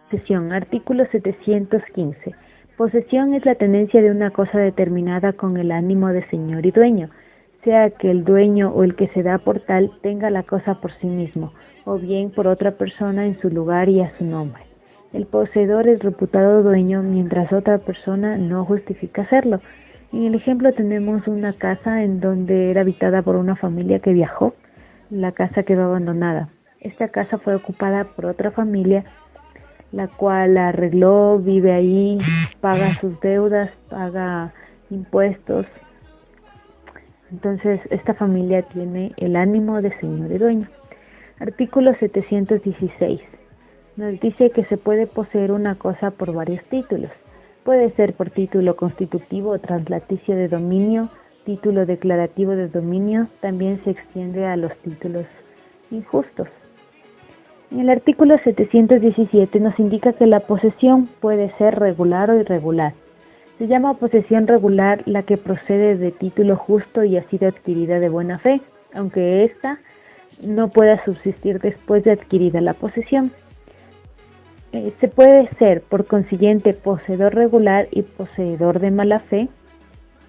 Posesión. Artículo 715. Posesión es la tenencia de una cosa determinada con el ánimo de señor y dueño, sea que el dueño o el que se da por tal tenga la cosa por sí mismo, o bien por otra persona en su lugar y a su nombre. El poseedor es reputado dueño mientras otra persona no justifica serlo. En el ejemplo tenemos una casa en donde era habitada por una familia que viajó. La casa quedó abandonada. Esta casa fue ocupada por otra familia, la cual la arregló, vive ahí, paga sus deudas, paga impuestos. Entonces, esta familia tiene el ánimo de señor y dueño. Artículo 716. Nos dice que se puede poseer una cosa por varios títulos. Puede ser por título constitutivo o translaticio de dominio, título declarativo de dominio, también se extiende a los títulos injustos. En el artículo 717 nos indica que la posesión puede ser regular o irregular. Se llama posesión regular la que procede de título justo y ha sido adquirida de buena fe, aunque ésta no pueda subsistir después de adquirida la posesión. Se puede ser, por consiguiente, poseedor regular y poseedor de mala fe,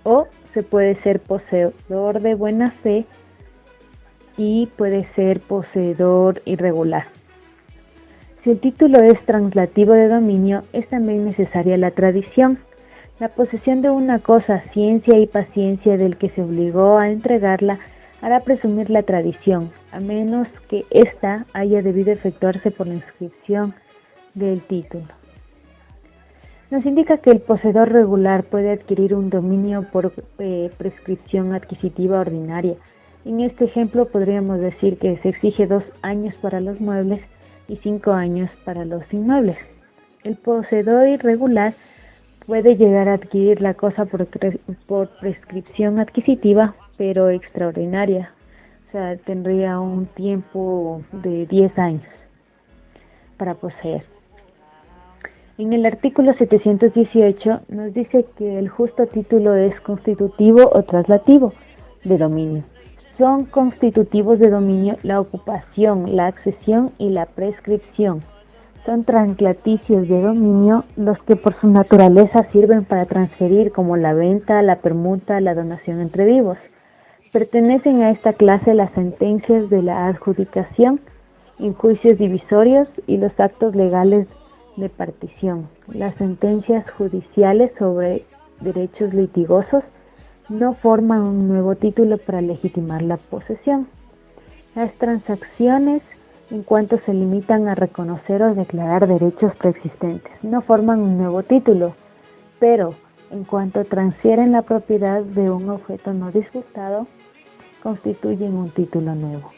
o se puede ser poseedor de buena fe y puede ser poseedor irregular. Si el título es translativo de dominio, es también necesaria la tradición. La posesión de una cosa, ciencia y paciencia del que se obligó a entregarla, hará presumir la tradición, a menos que ésta haya debido efectuarse por la inscripción del título. Nos indica que el poseedor regular puede adquirir un dominio por prescripción adquisitiva ordinaria. En este ejemplo podríamos decir que se exige 2 años para los muebles y 5 años para los inmuebles. El poseedor irregular puede llegar a adquirir la cosa por prescripción adquisitiva, pero extraordinaria. O sea, tendría un tiempo de 10 años para poseer. En el artículo 718 nos dice que el justo título es constitutivo o traslativo de dominio. Son constitutivos de dominio la ocupación, la accesión y la prescripción. Son translaticios de dominio los que por su naturaleza sirven para transferir, como la venta, la permuta, la donación entre vivos. Pertenecen a esta clase las sentencias de la adjudicación en juicios divisorios y los actos legales de partición. Las sentencias judiciales sobre derechos litigosos no forman un nuevo título para legitimar la posesión. Las transacciones, en cuanto se limitan a reconocer o declarar derechos preexistentes, no forman un nuevo título, pero en cuanto transfieren la propiedad de un objeto no disfrutado, constituyen un título nuevo.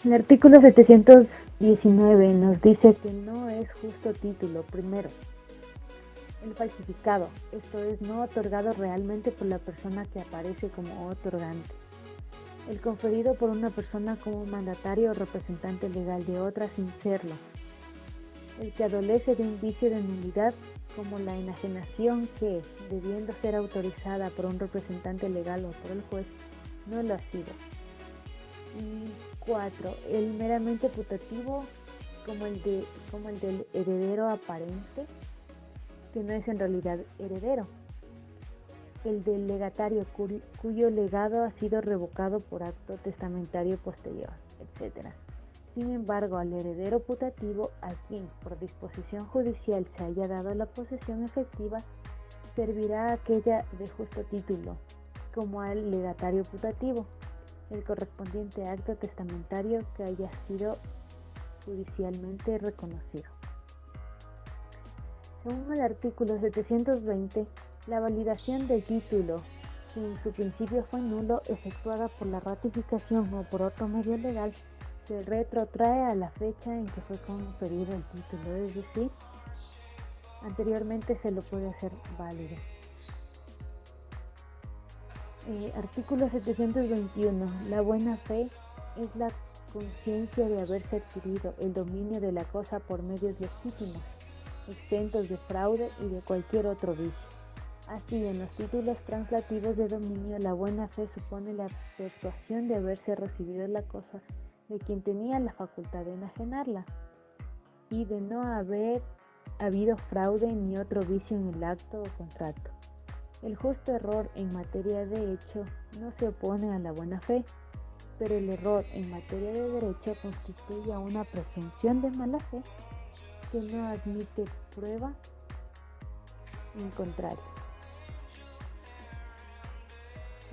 El artículo 719 nos dice que no es justo título, primero, el falsificado, esto es, no otorgado realmente por la persona que aparece como otorgante. El conferido por una persona como mandatario o representante legal de otra sin serlo. El que adolece de un vicio de nulidad, como la enajenación que, debiendo ser autorizada por un representante legal o por el juez, no lo ha sido. Y 4. El meramente putativo, como el del heredero aparente, que no es en realidad heredero. El del legatario, cuyo legado ha sido revocado por acto testamentario posterior, etc. Sin embargo, al heredero putativo, a quien por disposición judicial se haya dado la posesión efectiva, servirá aquella de justo título, como al legatario putativo, el correspondiente acto testamentario que haya sido judicialmente reconocido. Según el artículo 720, la validación del título, si en su principio fue nulo, efectuada por la ratificación o por otro medio legal, se retrotrae a la fecha en que fue conferido el título, es decir, anteriormente se lo puede hacer válido. Artículo 721. La buena fe es la conciencia de haberse adquirido el dominio de la cosa por medios legítimos, exentos de fraude y de cualquier otro vicio. Así, en los títulos translativos de dominio, la buena fe supone la persuasión de haberse recibido la cosa de quien tenía la facultad de enajenarla y de no haber habido fraude ni otro vicio en el acto o contrato. El justo error en materia de hecho no se opone a la buena fe, pero el error en materia de derecho constituye una presunción de mala fe que no admite prueba en contrario.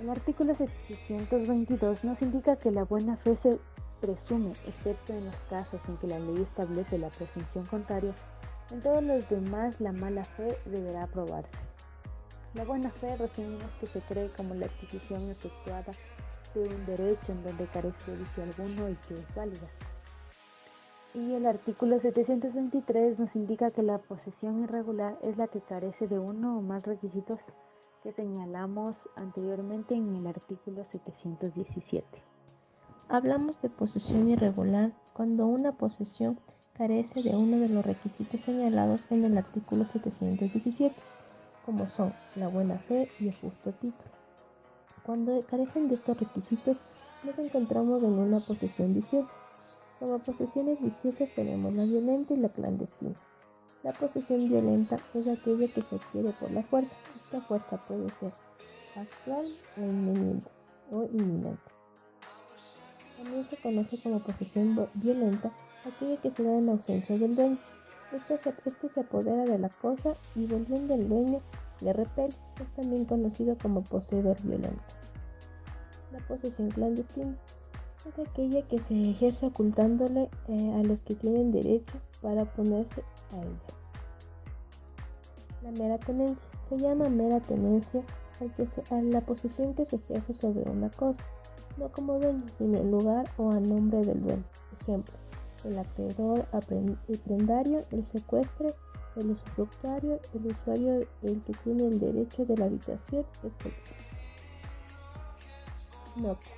El artículo 722 nos indica que la buena fe se presume, excepto en los casos en que la ley establece la presunción contraria. En todos los demás, la mala fe deberá probarse. La buena fe resumimos que se cree como la adquisición efectuada de un derecho en donde carece de vicio alguno y que es válida. Y el artículo 723 nos indica que la posesión irregular es la que carece de uno o más requisitos que señalamos anteriormente en el artículo 717. Hablamos de posesión irregular cuando una posesión carece de uno de los requisitos señalados en el artículo 717, como son la buena fe y el justo título. Cuando carecen de estos requisitos, nos encontramos en una posesión viciosa. Como posesiones viciosas tenemos la violenta y la clandestina. La posesión violenta es aquella que se adquiere por la fuerza. Esta fuerza puede ser actual o inminente. También se conoce como posesión violenta aquella que se da en ausencia del dueño. Este se apodera de la cosa y volviendo al dueño le repele. Es también conocido como poseedor violento. La posesión clandestina es aquella que se ejerce ocultándole a los que tienen derecho para oponerse a ella. La mera tenencia. Se llama mera tenencia a la posesión que se ejerce sobre una cosa, no como dueño, sino en lugar o a nombre del dueño. Ejemplo, el acreedor prendario, el secuestre, el usufructuario, el usuario, el que tiene el derecho de la habitación, etc. Nota.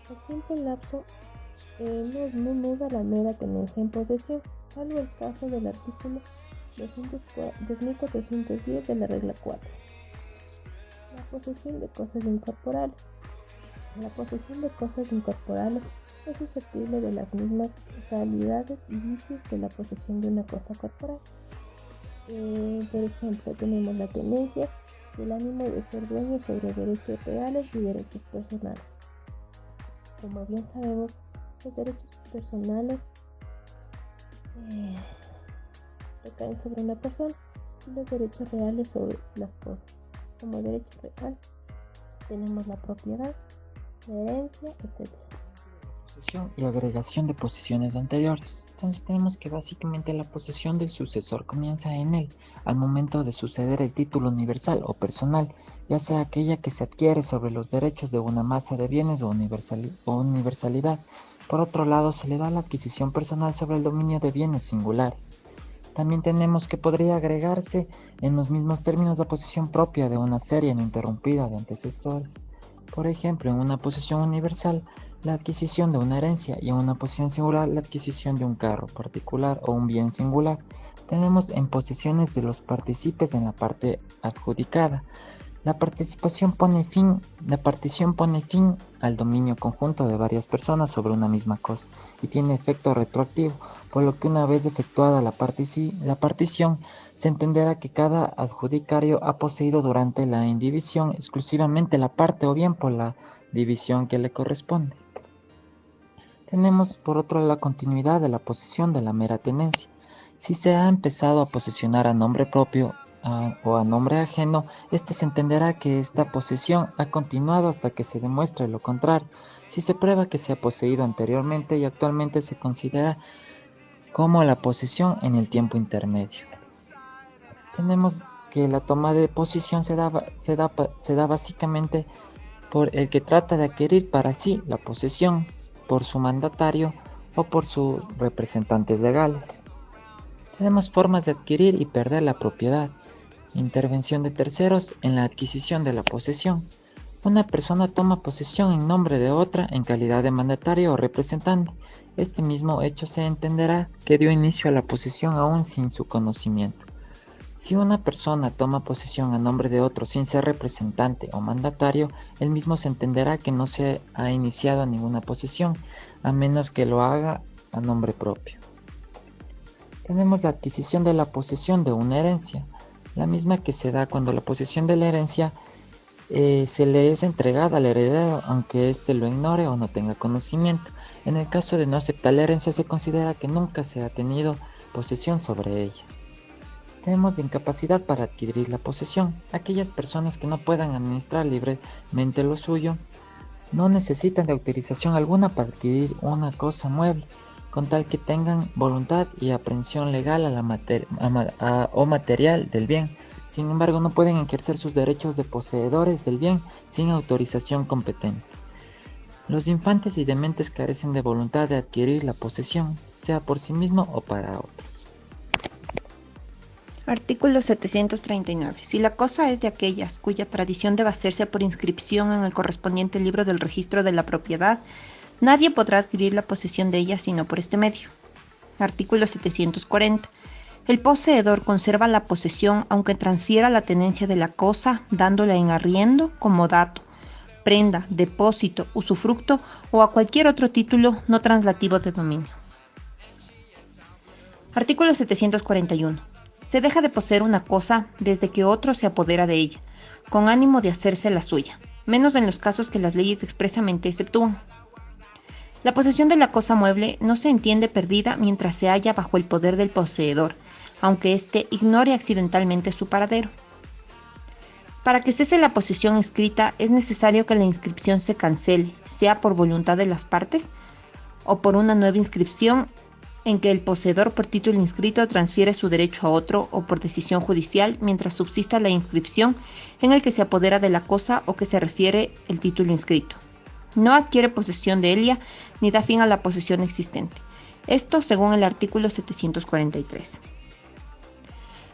El simple lapso no muda la mera tenencia en posesión, salvo el caso del artículo 2410 de la regla 4. La posesión de cosas incorporales. La posesión de cosas incorporales es susceptible de las mismas realidades y vicios que la posesión de una cosa corporal. Por ejemplo, tenemos la tenencia y el ánimo de ser dueño sobre derechos reales y derechos personales. Como bien sabemos, los derechos personales recaen sobre una persona y los derechos reales sobre las cosas. Como derecho real tenemos la propiedad, la herencia, etc. Posesión y agregación de posesiones anteriores. Entonces tenemos que básicamente la posesión del sucesor comienza en él al momento de suceder el título universal o personal, ya sea aquella que se adquiere sobre los derechos de una masa de bienes o universalidad. Por otro lado, se le da la adquisición personal sobre el dominio de bienes singulares. También tenemos que podría agregarse en los mismos términos la posesión propia de una serie no interrumpida de antecesores. Por ejemplo, en una posesión universal, la adquisición de una herencia, y en una posesión singular, la adquisición de un carro particular o un bien singular. Tenemos en posesiones de los partícipes en la parte adjudicada. La partición pone fin al dominio conjunto de varias personas sobre una misma cosa y tiene efecto retroactivo, por lo que una vez efectuada la partición, se entenderá que cada adjudicario ha poseído durante la indivisión exclusivamente la parte o bien por la división que le corresponde. Tenemos por otro lado la continuidad de la posesión de la mera tenencia. Si se ha empezado a posesionar a nombre propio o a nombre ajeno, se entenderá que esta posesión ha continuado hasta que se demuestre lo contrario. Si se prueba que se ha poseído anteriormente y actualmente se considera como la posesión en el tiempo intermedio. Tenemos que la toma de posesión se da básicamente por el que trata de adquirir para sí la posesión, por su mandatario o por sus representantes legales. Tenemos formas de adquirir y perder la propiedad. Intervención de terceros en la adquisición de la posesión. Una persona toma posesión en nombre de otra en calidad de mandatario o representante. Este mismo hecho se entenderá que dio inicio a la posesión aún sin su conocimiento. Si una persona toma posesión a nombre de otro sin ser representante o mandatario, el mismo se entenderá que no se ha iniciado ninguna posesión, a menos que lo haga a nombre propio. Tenemos la adquisición de la posesión de una herencia, la misma que se da cuando la posesión de la herencia se le es entregada al heredero, aunque éste lo ignore o no tenga conocimiento. En el caso de no aceptar la herencia, se considera que nunca se ha tenido posesión sobre ella. Tenemos la incapacidad para adquirir la posesión. Aquellas personas que no puedan administrar libremente lo suyo no necesitan de autorización alguna para adquirir una cosa mueble, con tal que tengan voluntad y aprehensión legal o material del bien. Sin embargo, no pueden ejercer sus derechos de poseedores del bien sin autorización competente. Los infantes y dementes carecen de voluntad de adquirir la posesión, sea por sí mismo o para otros. Artículo 739. Si la cosa es de aquellas cuya tradición debe hacerse por inscripción en el correspondiente libro del registro de la propiedad, nadie podrá adquirir la posesión de ella sino por este medio. Artículo 740. El poseedor conserva la posesión aunque transfiera la tenencia de la cosa, dándola en arriendo, comodato, prenda, depósito, usufructo o a cualquier otro título no translativo de dominio. Artículo 741. Se deja de poseer una cosa desde que otro se apodera de ella, con ánimo de hacerse la suya, menos en los casos que las leyes expresamente exceptúan. La posesión de la cosa mueble no se entiende perdida mientras se halla bajo el poder del poseedor, aunque éste ignore accidentalmente su paradero. Para que cese la posesión inscrita es necesario que la inscripción se cancele, sea por voluntad de las partes o por una nueva inscripción en que el poseedor por título inscrito transfiere su derecho a otro o por decisión judicial mientras subsista la inscripción en el que se apodera de la cosa o que se refiere el título inscrito. No adquiere posesión de ella ni da fin a la posesión existente. Esto según el artículo 743.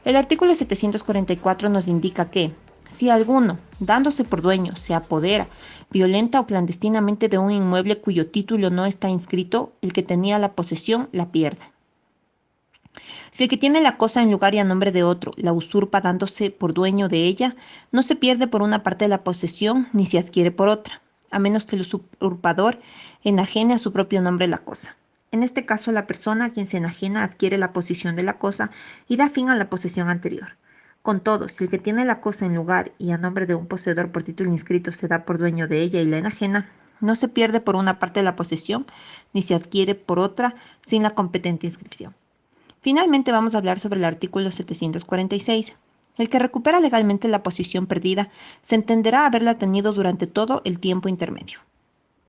El artículo 744 nos indica que, si alguno, dándose por dueño, se apodera violenta o clandestinamente de un inmueble cuyo título no está inscrito, el que tenía la posesión la pierde. Si el que tiene la cosa en lugar y a nombre de otro la usurpa dándose por dueño de ella, no se pierde por una parte de la posesión ni se adquiere por otra, a menos que el usurpador enajene a su propio nombre la cosa. En este caso, la persona a quien se enajena adquiere la posesión de la cosa y da fin a la posesión anterior. Con todo, si el que tiene la cosa en lugar y a nombre de un poseedor por título inscrito se da por dueño de ella y la enajena, no se pierde por una parte de la posesión ni se adquiere por otra sin la competente inscripción. Finalmente vamos a hablar sobre el artículo 746. El que recupera legalmente la posesión perdida se entenderá haberla tenido durante todo el tiempo intermedio.